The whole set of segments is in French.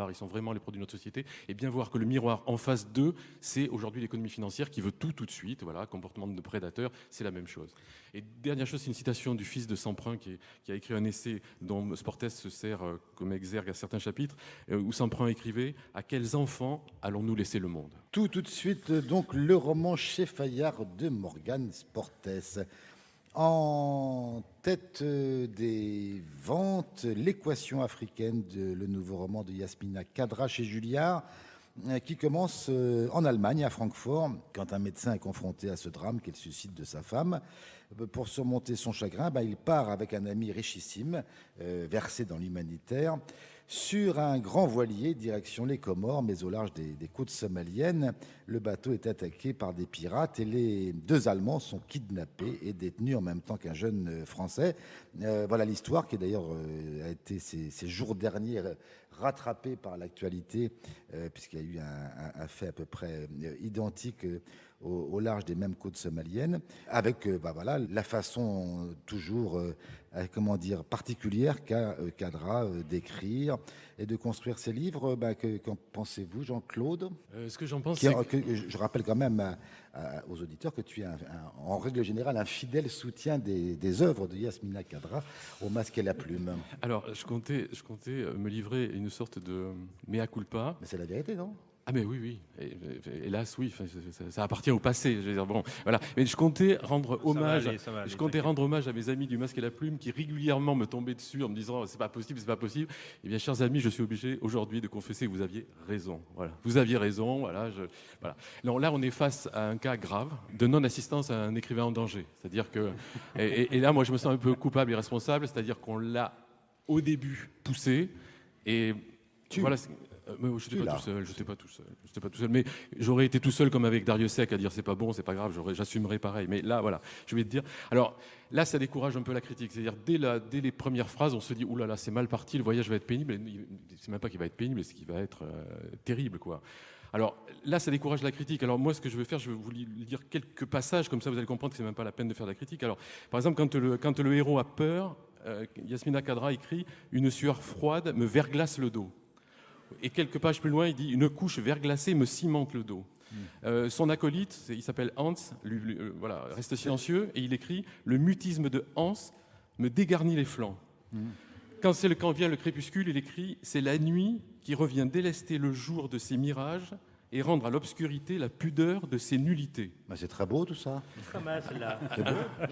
Ils sont vraiment les produits de notre société, et bien voir que le miroir en face d'eux, c'est aujourd'hui l'économie financière qui veut tout de suite. Voilà, comportement de prédateur, c'est la même chose. Et dernière chose, c'est une citation du fils de Semprun qui a écrit un essai dont Sportès se sert comme exergue à certains chapitres, où Semprun écrivait « À quels enfants allons-nous laisser le monde ?» Tout de suite, donc, le roman Chez Fayard de Morgane Sportès. En tête des ventes, L'équation africaine, le nouveau roman de Yasmina Khadra chez Julliard, qui commence en Allemagne, à Francfort, quand un médecin est confronté à ce drame qu'est le suicide de sa femme. Pour surmonter son chagrin, il part avec un ami richissime, versé dans l'humanitaire, sur un grand voilier, direction les Comores, mais au large des côtes somaliennes. Le bateau est attaqué par des pirates et les deux Allemands sont kidnappés et détenus en même temps qu'un jeune Français. Voilà l'histoire qui d'ailleurs a été ces jours derniers rattrapée par l'actualité, puisqu'il y a eu un fait à peu près identique au large des mêmes côtes somaliennes, avec la façon toujours particulière qu'a Khadra d'écrire et de construire ses livres. Qu'en pensez-vous, Jean-Claude? Ce que j'en pense, je rappelle quand même aux auditeurs que tu es en règle générale un fidèle soutien des œuvres de Yasmina Khadra, Au masque et la plume. Alors, je comptais me livrer une sorte de mea culpa. Mais c'est la vérité, non? Ah mais oui. Hélas, oui. Ça appartient au passé. Je veux dire, bon, voilà. Mais je comptais rendre hommage. Je comptais rendre hommage à mes amis du Masque et la Plume qui régulièrement me tombaient dessus en me disant c'est pas possible. Eh bien, chers amis, je suis obligé aujourd'hui de confesser que vous aviez raison. Voilà. Vous aviez raison. Voilà. Non, là, on est face à un cas grave de non-assistance à un écrivain en danger. C'est-à-dire que et là, moi, je me sens un peu coupable et responsable. C'est-à-dire qu'on l'a au début poussé et voilà. Je n'étais pas tout seul. Mais j'aurais été tout seul comme avec Dariussec à dire c'est pas bon, c'est pas grave, j'assumerai pareil. Mais là, voilà, je vais te dire. Alors là, ça décourage un peu la critique. C'est-à-dire dès les premières phrases, on se dit ouh là là, c'est mal parti, le voyage va être pénible. C'est même pas qu'il va être pénible, c'est qu'il va être terrible, quoi. Alors là, ça décourage la critique. Alors moi, ce que je vais faire, je vais vous lire quelques passages, comme ça vous allez comprendre que c'est même pas la peine de faire de la critique. Alors, par exemple, quand le héros a peur, Yasmina Khadra écrit « Une sueur froide me verglace le dos ». Et quelques pages plus loin, il dit « Une couche verglacée me cimente le dos ». Son acolyte, il s'appelle Hans, reste silencieux, et il écrit « Le mutisme de Hans me dégarnit les flancs ». Quand vient le crépuscule, il écrit « C'est la nuit qui revient délester le jour de ses mirages et rendre à l'obscurité la pudeur de ses nullités. » C'est très beau tout ça. Pas mal celle-là.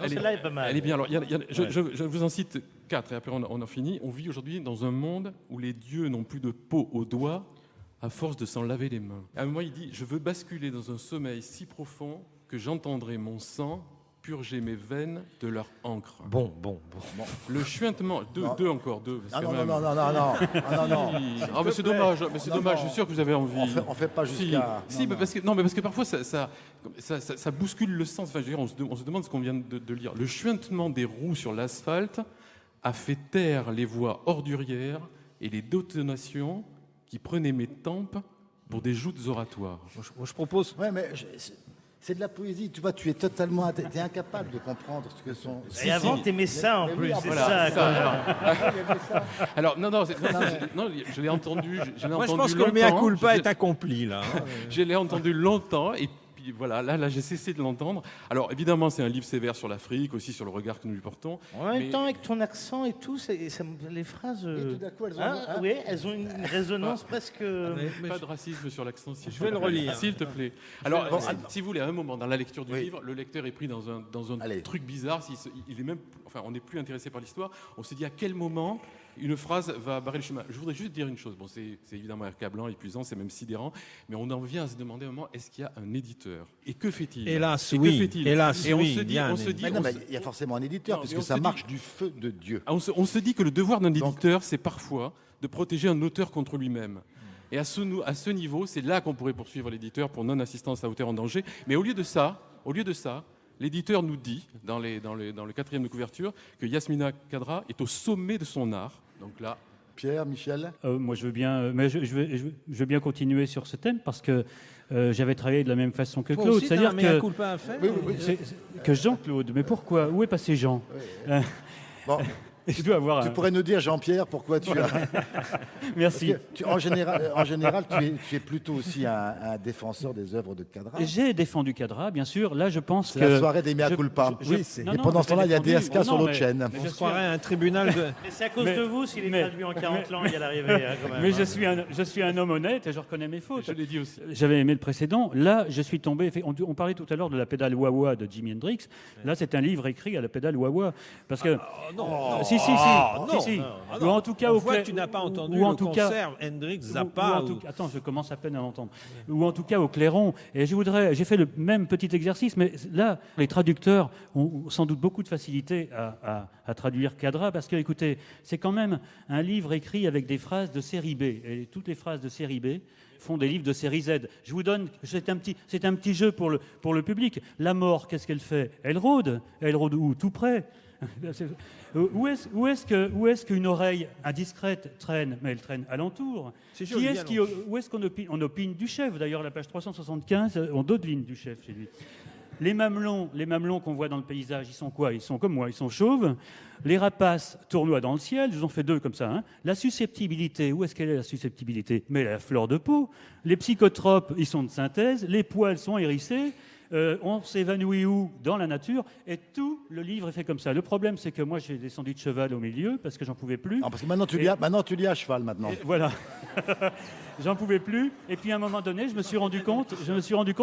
Celle-là est pas mal. Elle est bien. Alors, je vous en cite 4 et après on en finit. On vit aujourd'hui dans un monde où les dieux n'ont plus de peau aux doigts à force de s'en laver les mains. À un moment, il dit « Je veux basculer dans un sommeil si profond que j'entendrai mon sang purger mes veines de leur encre. » Bon. Le chuintement... Deux encore. Non. Ah, mais c'est dommage, je suis sûr que vous avez envie. On fait pas jusqu'à... Parce que parfois ça bouscule le sens. Enfin, je veux dire, on se demande ce qu'on vient de lire. Le chuintement des roues sur l'asphalte a fait taire les voix ordurières et les détonations qui prenaient mes tempes pour des joutes oratoires. Moi, je propose... Ouais, mais... C'est de la poésie, tu vois, tu es totalement... T'es incapable de comprendre ce que sont... Et avant, t'aimais ça en plus, c'est ça. Alors, non, je l'ai entendu longtemps. Moi, je pense que le mea culpa est accompli, là. Je l'ai entendu longtemps, et puis voilà, là j'ai cessé de l'entendre. Alors, évidemment, c'est un livre sévère sur l'Afrique, aussi sur le regard que nous lui portons. En même temps, avec ton accent et tout, les phrases... Et tout d'un coup, elles ont une résonance presque... Pas de racisme sur l'accent, je vais le relire. S'il te plaît. Alors, si vous voulez, à un moment, dans la lecture du livre, le lecteur est pris dans un truc bizarre. Il est même, on n'est plus intéressé par l'histoire. On se dit à quel moment une phrase va barrer le chemin. Je voudrais juste dire une chose. Bon, c'est évidemment accablant, épuisant, c'est même sidérant, mais on en vient à se demander à un moment, est-ce qu'il y a un éditeur? Et que fait-il? Hélas, oui. Et on se dit, il y a forcément un éditeur, puisque ça marche du feu de Dieu. On se dit que le devoir d'un éditeur, c'est parfois de protéger un auteur contre lui-même. Et à ce niveau, c'est là qu'on pourrait poursuivre l'éditeur pour non-assistance à auteur en danger. Mais au lieu de ça, l'éditeur nous dit, dans le 4e de couverture, que Yasmina Khadra est au sommet de son art. Donc là, Pierre, Michel. Moi, je veux bien, mais je veux bien continuer sur ce thème parce que j'avais travaillé de la même façon que Claude. C'est-à-dire que que Jean-Claude. Mais pourquoi? Où est passé Jean? Bon. Je dois avoir Tu pourrais nous dire, Jean-Pierre, pourquoi tu as... Merci. En général, tu es plutôt aussi un défenseur des œuvres de Cadra. J'ai défendu Cadra, bien sûr. Là, je pense C'est que... la soirée des mea culpa. Et pendant ce temps-là, il y a DSK sur l'autre chaîne. On se croirait à un tribunal de... Mais c'est à cause de vous s'il est traduit en 40 langues à l'arrivée. Hein, quand même, Mais hein. je suis un homme honnête et je reconnais mes fautes. Je l'ai dit aussi. J'avais aimé le précédent. Là, je suis tombé... On parlait tout à l'heure de la pédale wah-wah de Jimi Hendrix. Là, c'est un livre écrit à la pédale wah-wah. Parce que... non. Si. Ou en tout cas, on voit que tu n'as pas entendu le concert Hendrix Zappa. Attends, je commence à peine à l'entendre. Ou en tout cas au clairon. Et j'ai fait le même petit exercice, mais là, les traducteurs ont sans doute beaucoup de facilité à traduire Cadra, parce que, écoutez, c'est quand même un livre écrit avec des phrases de série B. Et toutes les phrases de série B font des livres de série Z. Je vous donne, c'est un petit jeu pour le public. La mort, qu'est-ce qu'elle fait? Elle rôde. Elle rôde où? Tout près. Où est-ce qu'une oreille indiscrète traîne? Mais elle traîne alentour. Où est-ce qu'on opine? On opine du chef. D'ailleurs, à la page 375, on dodeline du chef chez lui. Les mamelons qu'on voit dans le paysage, ils sont quoi? Ils sont comme moi, ils sont chauves. Les rapaces tournoient dans le ciel, je vous en fais deux comme ça. Hein. La susceptibilité, où est-ce qu'elle est la susceptibilité? Mais elle est à fleur de peau. Les psychotropes, ils sont de synthèse. Les poils sont hérissés. On s'évanouit où? Dans la nature. Et tout le livre est fait comme ça. Le problème, c'est que moi, j'ai descendu de cheval au milieu parce que j'en pouvais plus. Non, parce que maintenant, tu lis à cheval, maintenant. Voilà. J'en pouvais plus. Et puis, à un moment donné, je me suis rendu compte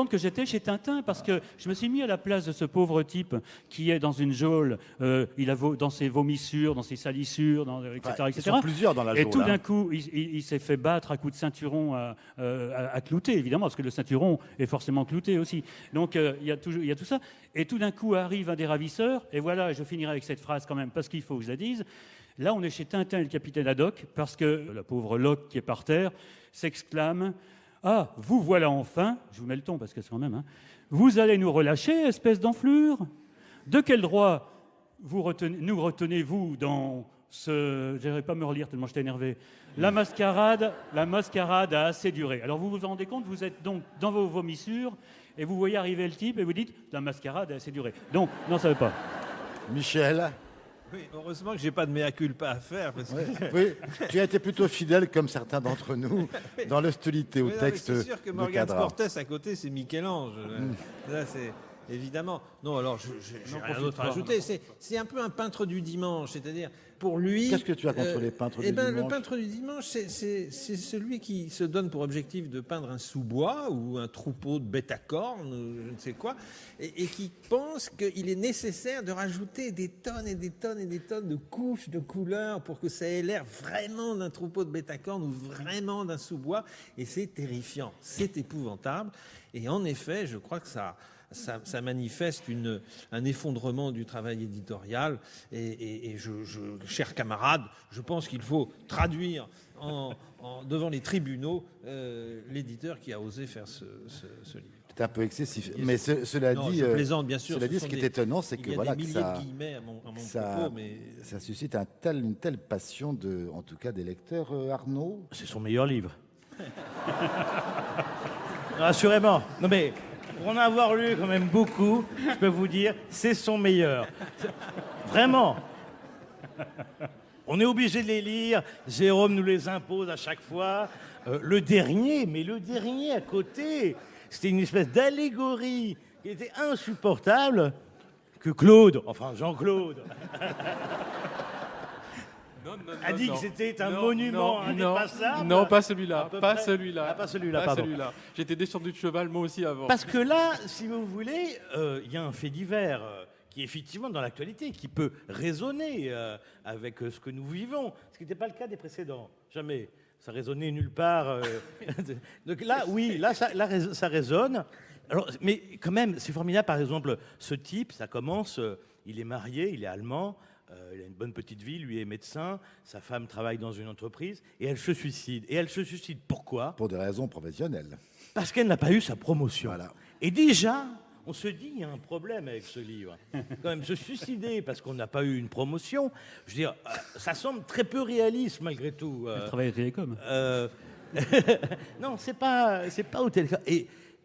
que j'étais chez Tintin parce que je me suis mis à la place de ce pauvre type qui est dans une geôle. Il a dans ses vomissures, dans ses salissures, etc., etc. Ils sont plusieurs dans la geôle. Et tout d'un coup, il s'est fait battre à coups de ceinturon à clouter, évidemment, parce que le ceinturon est forcément clouté aussi. Donc, il y a tout ça. Et tout d'un coup, arrive un des ravisseurs. Et voilà, je finirai avec cette phrase quand même, parce qu'il faut que je la dise. Là, on est chez Tintin et le capitaine Haddock, parce que la pauvre Locke qui est par terre s'exclame « Ah, vous voilà enfin !» Je vous mets le ton, parce que c'est quand même... Hein, vous allez nous relâcher, espèce d'enflure? De quel droit nous retenez-vous dans ce... Je n'irai pas me relire tellement j'étais énervé. La mascarade a assez duré. Alors, vous vous rendez compte, vous êtes donc dans vos vomissures, et vous voyez arriver le type, et vous dites « La mascarade a assez duré ». Donc, non, ça ne veut pas. Michel? Oui, heureusement que j'ai pas de mea culpa à faire. Parce que... Oui, tu as été plutôt fidèle, comme certains d'entre nous, dans l'hostilité au texte de Cadra. C'est sûr que Morgan Sportes à côté, c'est Michel-Ange. Là, c'est... Évidemment. Non, alors, j'ai rien d'autre à ajouter. C'est un peu un peintre du dimanche, c'est-à-dire, pour lui... Qu'est-ce que tu as contre les peintres du dimanche? Le peintre du dimanche, c'est celui qui se donne pour objectif de peindre un sous-bois ou un troupeau de bêtes à cornes, ou je ne sais quoi, et qui pense qu'il est nécessaire de rajouter des tonnes et des tonnes et des tonnes de couches de couleurs pour que ça ait l'air vraiment d'un troupeau de bêtes à cornes ou vraiment d'un sous-bois, et c'est terrifiant, c'est épouvantable, et en effet, je crois que ça manifeste un effondrement du travail éditorial. Et chers camarades, je pense qu'il faut traduire devant les tribunaux l'éditeur qui a osé faire ce livre. C'est un peu excessif. Mais cela dit, je plaisante, bien sûr. Cela dit, ce qui est étonnant, c'est que voilà, il y a des milliers de guillemets à mon propos, mais ça suscite une telle passion en tout cas des lecteurs. Arnaud, c'est son meilleur livre. Rassurément. Non mais. Pour en avoir lu quand même beaucoup, je peux vous dire, c'est son meilleur. Vraiment. On est obligé de les lire. Jérôme nous les impose à chaque fois. Le dernier à côté, c'était une espèce d'allégorie qui était insupportable que Claude, enfin Jean-Claude, a dit que c'était un monument indépassable. Non, pas celui-là. Pas celui-là. Pas celui-là. J'étais descendu de cheval, moi aussi, avant. Parce que là, si vous voulez, il y a un fait divers qui est effectivement dans l'actualité, qui peut résonner avec ce que nous vivons, ce qui n'était pas le cas des précédents. Jamais. Ça résonnait nulle part. Donc là, oui, ça résonne. Alors, mais quand même, c'est formidable. Par exemple, ce type, ça commence, il est marié, il est allemand, il a une bonne petite vie, lui est médecin, sa femme travaille dans une entreprise, et elle se suicide. Et elle se suicide pourquoi? pour des raisons professionnelles. Parce qu'elle n'a pas eu sa promotion. Voilà. Et déjà, on se dit, il y a un problème avec ce livre. Quand même, se suicider parce qu'on n'a pas eu une promotion, je veux dire, ça semble très peu réaliste malgré tout. Elle travaille à Télécom. Non, c'est pas au Télécom.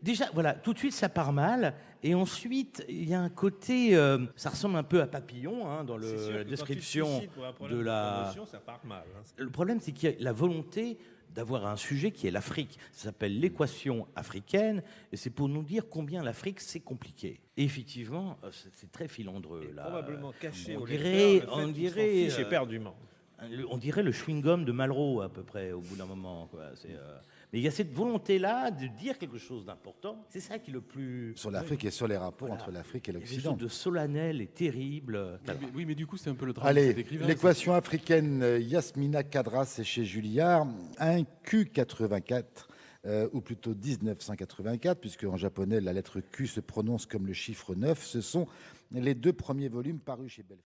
déjà, voilà, tout de suite, ça part mal. Et ensuite, il y a un côté... ça ressemble un peu à Papillon, hein, dans la description de la... promotion, ça part mal. Hein. Le problème, c'est qu'il y a la volonté d'avoir un sujet qui est l'Afrique. Ça s'appelle l'équation africaine, et c'est pour nous dire combien l'Afrique, c'est compliqué. Et effectivement, c'est très filandreux. Là. Probablement caché on au dirait, lecteur, on dirait, éperdument. on dirait le chewing-gum de Malraux, à peu près, au bout d'un moment. Quoi. Mais il y a cette volonté-là de dire quelque chose d'important. C'est ça qui est le plus... Sur l'Afrique et sur les rapports entre l'Afrique et quelque l'Occident. chose de solennel et terrible. Oui, mais du coup, c'est un peu le drame de Allez, cet écrivain. l'équation africaine, Yasmina Kadra, c'est chez Julliard, un Q84, ou plutôt 1984, puisque en japonais, la lettre Q se prononce comme le chiffre 9. Ce sont les 2 premiers volumes parus chez Belfort.